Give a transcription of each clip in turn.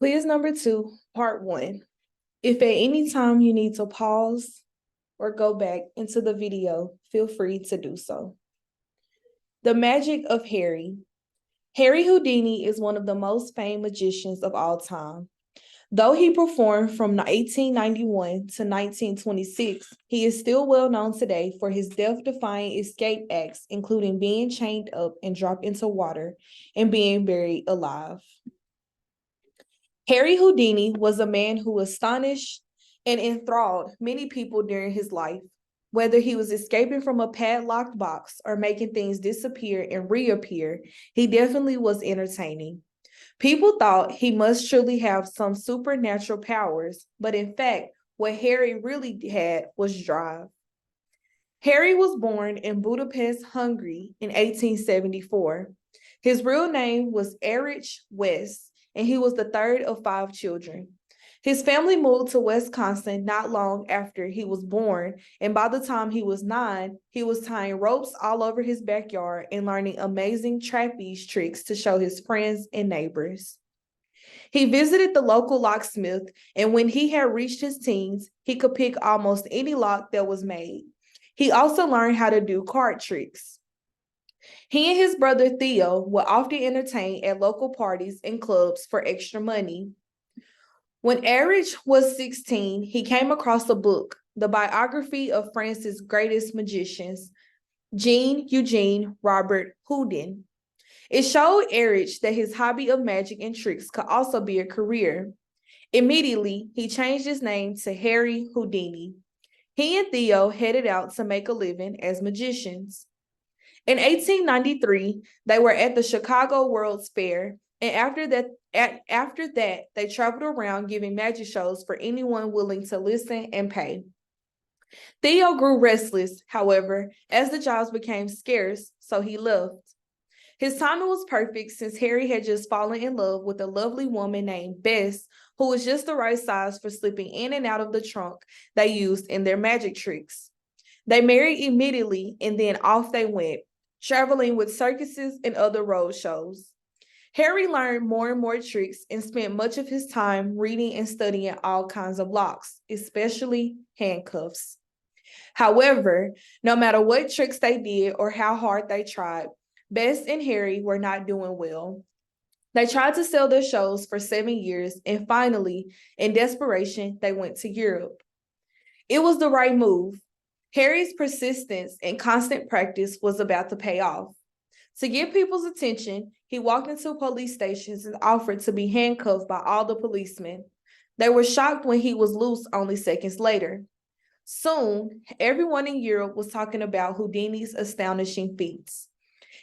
Quiz number 2, part 1. If at any time you need to pause or go back into the video, feel free to do so. The magic of Harry. Harry Houdini is one of the most famed magicians of all time. Though he performed from 1891 to 1926, he is still well known today for his death-defying escape acts, including being chained up and dropped into water and being buried alive. Harry Houdini was a man who astonished and enthralled many people during his life. Whether he was escaping from a padlocked box or making things disappear and reappear, he definitely was entertaining. People thought he must surely have some supernatural powers, but in fact, what Harry really had was drive. Harry was born in Budapest, Hungary in 1874. His real name was Erich West, and he was the third of 5 children. His family moved to Wisconsin not long after he was born, and by the time he was 9, he was tying ropes all over his backyard and learning amazing trapeze tricks to show his friends and neighbors. He visited the local locksmith, and when he had reached his teens, he could pick almost any lock that was made. He also learned how to do card tricks. He and his brother Theo would often entertain at local parties and clubs for extra money. When Erich was 16, he came across a book, the biography of France's greatest magicians, Jean Eugene Robert Houdin. It showed Erich that his hobby of magic and tricks could also be a career. Immediately, he changed his name to Harry Houdini. He and Theo headed out to make a living as magicians. In 1893, they were at the Chicago World's Fair, and after that, they traveled around giving magic shows for anyone willing to listen and pay. Theo grew restless, however, as the jobs became scarce, so he left. His timing was perfect since Harry had just fallen in love with a lovely woman named Bess, who was just the right size for slipping in and out of the trunk they used in their magic tricks. They married immediately, and then off they went, traveling with circuses and other road shows. Harry learned more and more tricks and spent much of his time reading and studying all kinds of locks, especially handcuffs. However, no matter what tricks they did or how hard they tried, Bess and Harry were not doing well. They tried to sell their shows for 7 years, and finally, in desperation, they went to Europe. It was the right move. Harry's persistence and constant practice was about to pay off. To get people's attention, he walked into police stations and offered to be handcuffed by all the policemen. They were shocked when he was loose only seconds later. Soon, everyone in Europe was talking about Houdini's astonishing feats.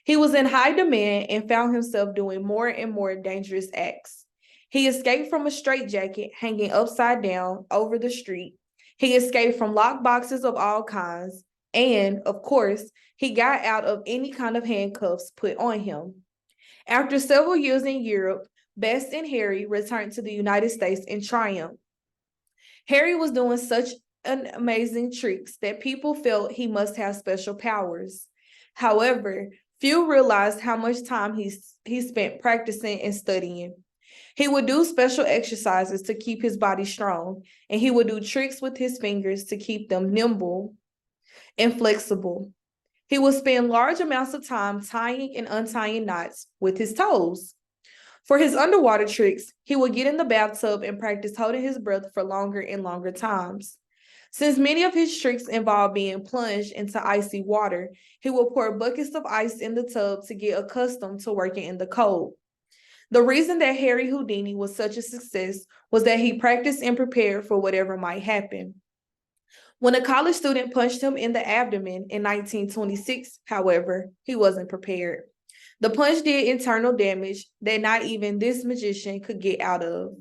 He was in high demand and found himself doing more and more dangerous acts. He escaped from a straitjacket hanging upside down over the street. He escaped from locked boxes of all kinds. And, of course, he got out of any kind of handcuffs put on him. After several years in Europe, Bess and Harry returned to the United States in triumph. Harry was doing such amazing tricks that people felt he must have special powers. However, few realized how much time he spent practicing and studying. He would do special exercises to keep his body strong, and he would do tricks with his fingers to keep them nimble and flexible. He would spend large amounts of time tying and untying knots with his toes. For his underwater tricks, he would get in the bathtub and practice holding his breath for longer and longer times. Since many of his tricks involve being plunged into icy water, he would pour buckets of ice in the tub to get accustomed to working in the cold. The reason that Harry Houdini was such a success was that he practiced and prepared for whatever might happen. When a college student punched him in the abdomen in 1926, however, he wasn't prepared. The punch did internal damage that not even this magician could get out of.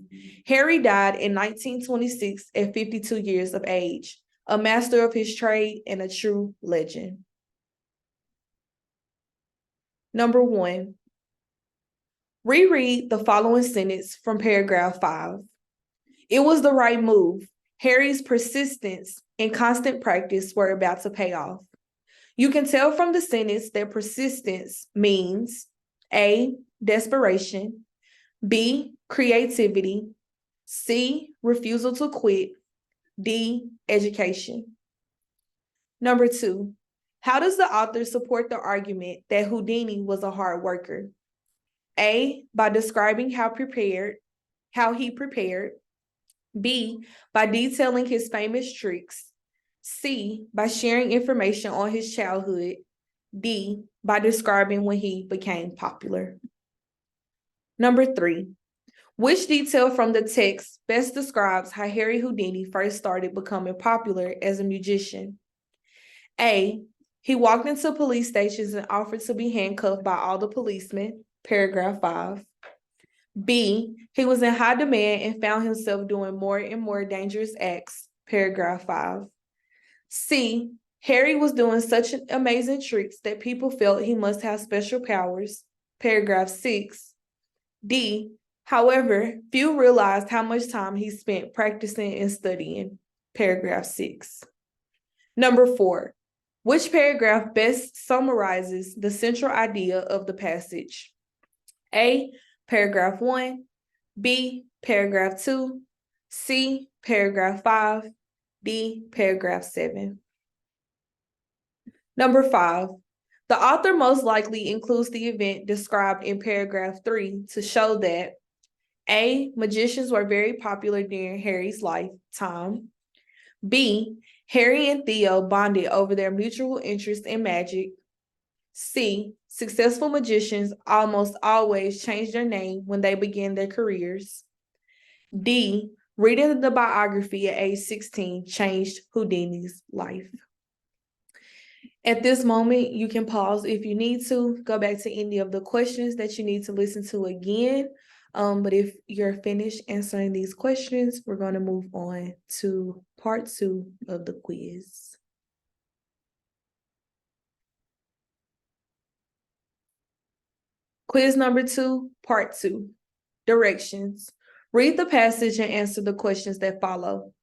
Harry died in 1926 at 52 years of age, a master of his trade and a true legend. Number 1. Reread the following sentence from paragraph 5. It was the right move. Harry's persistence and constant practice were about to pay off. You can tell from the sentence that persistence means A, desperation, B, creativity. C, refusal to quit. D, education. Number 2, how does the author support the argument that Houdini was a hard worker? A, by describing how he prepared. B, by detailing his famous tricks. C, by sharing information on his childhood. D, by describing when he became popular. Number 3, which detail from the text best describes how Harry Houdini first started becoming popular as a musician? A, he walked into police stations and offered to be handcuffed by all the policemen, paragraph 5. B, he was in high demand and found himself doing more and more dangerous acts, paragraph 5. C, Harry was doing such amazing tricks that people felt he must have special powers, paragraph 6. D, however, few realized how much time he spent practicing and studying, paragraph 6. Number 4, which paragraph best summarizes the central idea of the passage? A, paragraph 1, B, paragraph 2, C, paragraph 5, D, paragraph 7. Number 5, the author most likely includes the event described in paragraph 3 to show that A, magicians were very popular during Harry's lifetime. B, Harry and Theo bonded over their mutual interest in magic. C, successful magicians almost always change their name when they begin their careers. D, reading the biography at age 16 changed Houdini's life. At this moment, you can pause if you need to, go back to any of the questions that you need to listen to again. But if you're finished answering these questions, we're going to move on to part 2 of the quiz. Quiz number 2, part 2, directions. Read the passage and answer the questions that follow.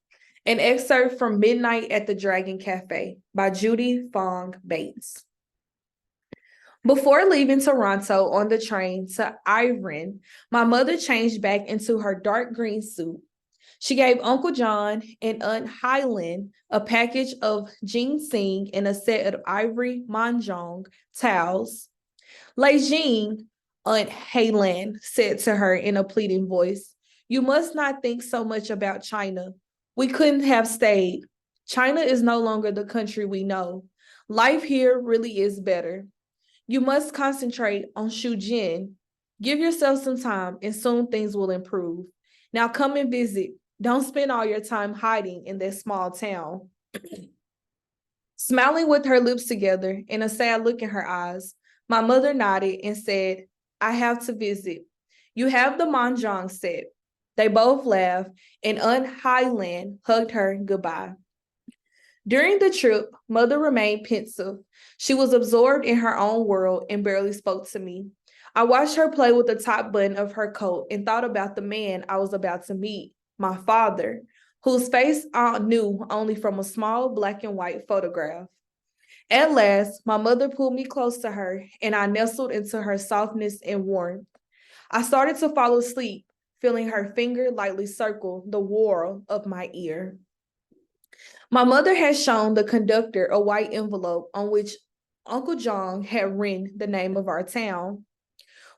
An excerpt from Midnight at the Dragon Cafe by Judy Fong Bates. Before leaving Toronto on the train to Irvine, my mother changed back into her dark green suit. She gave Uncle John and Aunt Hyland a package of ginseng and a set of ivory mahjong towels. Lei Jing, Aunt Hyland said to her in a pleading voice, you must not think so much about China. We couldn't have stayed. China is no longer the country we know. Life here really is better. You must concentrate on Shujin. Give yourself some time and soon things will improve. Now come and visit. Don't spend all your time hiding in that small town. Smiling with her lips together and a sad look in her eyes, my mother nodded and said, I have to visit. You have the mahjong set. They both laughed, and Aunt Hyland hugged her goodbye. During the trip, Mother remained pensive. She was absorbed in her own world and barely spoke to me. I watched her play with the top button of her coat and thought about the man I was about to meet, my father, whose face I knew only from a small black and white photograph. At last, my mother pulled me close to her, and I nestled into her softness and warmth. I started to fall asleep, feeling her finger lightly circle the whorl of my ear. My mother had shown the conductor a white envelope on which Uncle John had written the name of our town.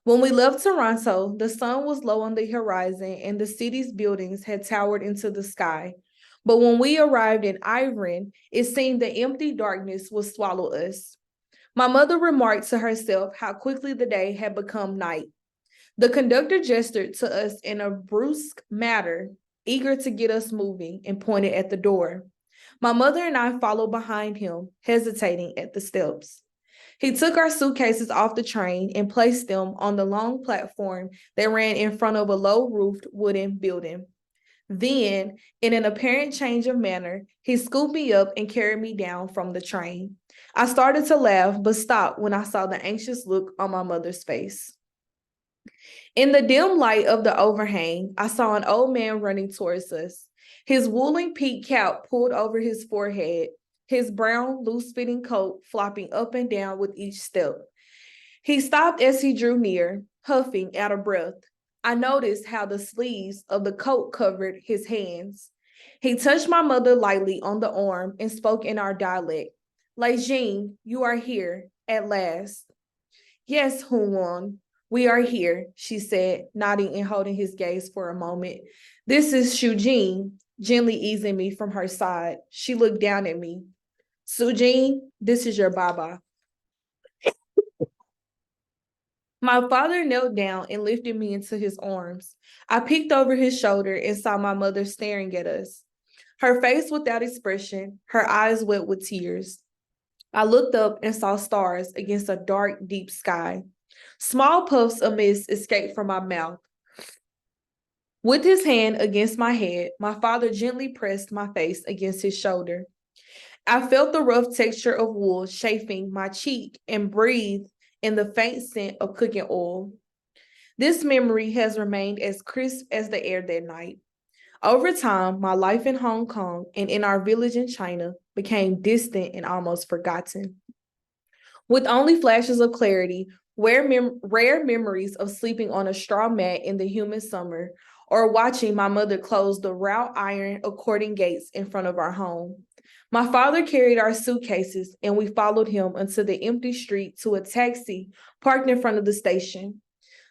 When we left Toronto, the sun was low on the horizon and the city's buildings had towered into the sky. But when we arrived in Irvine, it seemed the empty darkness would swallow us. My mother remarked to herself how quickly the day had become night. The conductor gestured to us in a brusque manner, eager to get us moving, and pointed at the door. My mother and I followed behind him, hesitating at the steps. He took our suitcases off the train and placed them on the long platform that ran in front of a low-roofed wooden building. Then, in an apparent change of manner, he scooped me up and carried me down from the train. I started to laugh, but stopped when I saw the anxious look on my mother's face. In the dim light of the overhang, I saw an old man running towards us. His woolen peaked cap pulled over his forehead, his brown, loose-fitting coat flopping up and down with each step. He stopped as he drew near, huffing out of breath. I noticed how the sleeves of the coat covered his hands. He touched my mother lightly on the arm and spoke in our dialect. Lei Jing, you are here, at last. Yes, Huan, we are here, she said, nodding and holding his gaze for a moment. This is Shu Jing, gently easing me from her side. She looked down at me. Su Jing, this is your Baba. My father knelt down and lifted me into his arms. I peeked over his shoulder and saw my mother staring at us. Her face without expression, her eyes wet with tears. I looked up and saw stars against a dark, deep sky. Small puffs of mist escaped from my mouth. With his hand against my head, my father gently pressed my face against his shoulder. I felt the rough texture of wool chafing my cheek and breathed in the faint scent of cooking oil. This memory has remained as crisp as the air that night. Over time, my life in Hong Kong and in our village in China became distant and almost forgotten. With only flashes of clarity, rare memories of sleeping on a straw mat in the humid summer or watching my mother close the wrought iron according gates in front of our home. My father carried our suitcases and we followed him unto the empty street to a taxi parked in front of the station.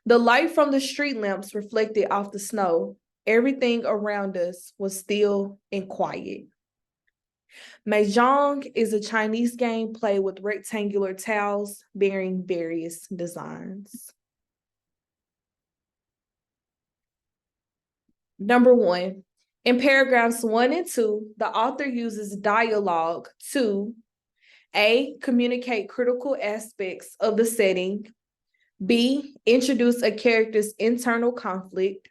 The light from the street lamps reflected off the snow. Everything around us was still and quiet. Mahjong is a Chinese game played with rectangular tiles bearing various designs. Number 1, in paragraphs 1 and 2, the author uses dialogue to A, communicate critical aspects of the setting, B, introduce a character's internal conflict,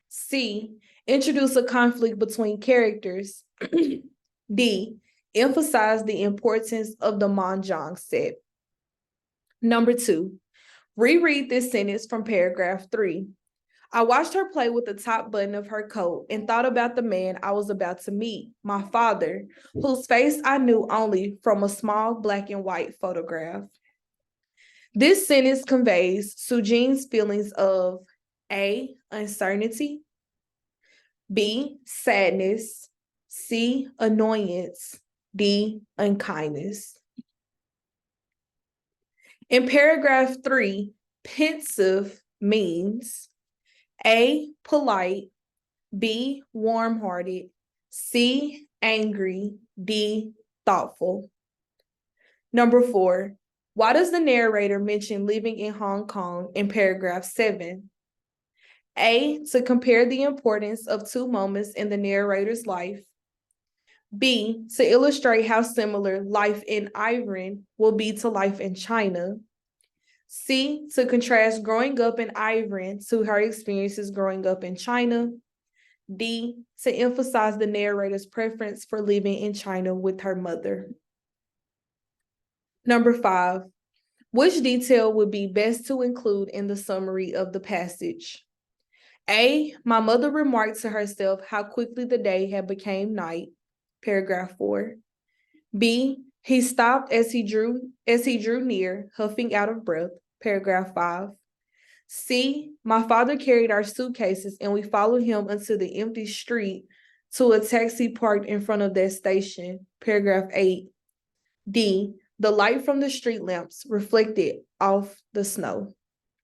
C, introduce a conflict between characters, D, emphasize the importance of the Mahjong set. Number 2, reread this sentence from paragraph 3. I watched her play with the top button of her coat and thought about the man I was about to meet, my father, whose face I knew only from a small black and white photograph. This sentence conveys Su Jing's feelings of A, uncertainty, B, sadness, C, annoyance, D, unkindness. In paragraph 3, pensive means A, polite, B, warm-hearted, C, angry, D, thoughtful. Number 4, why does the narrator mention living in Hong Kong in paragraph 7? A, to compare the importance of two moments in the narrator's life. B, to illustrate how similar life in Iran will be to life in China. C, to contrast growing up in Iran to her experiences growing up in China. D, to emphasize the narrator's preference for living in China with her mother. Number 5, which detail would be best to include in the summary of the passage? A, my mother remarked to herself how quickly the day had become night, paragraph 4. B, he stopped as he drew near, huffing out of breath, paragraph 5. C, my father carried our suitcases and we followed him unto the empty street to a taxi parked in front of that station, paragraph 8. D, the light from the street lamps reflected off the snow,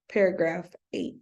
paragraph 8.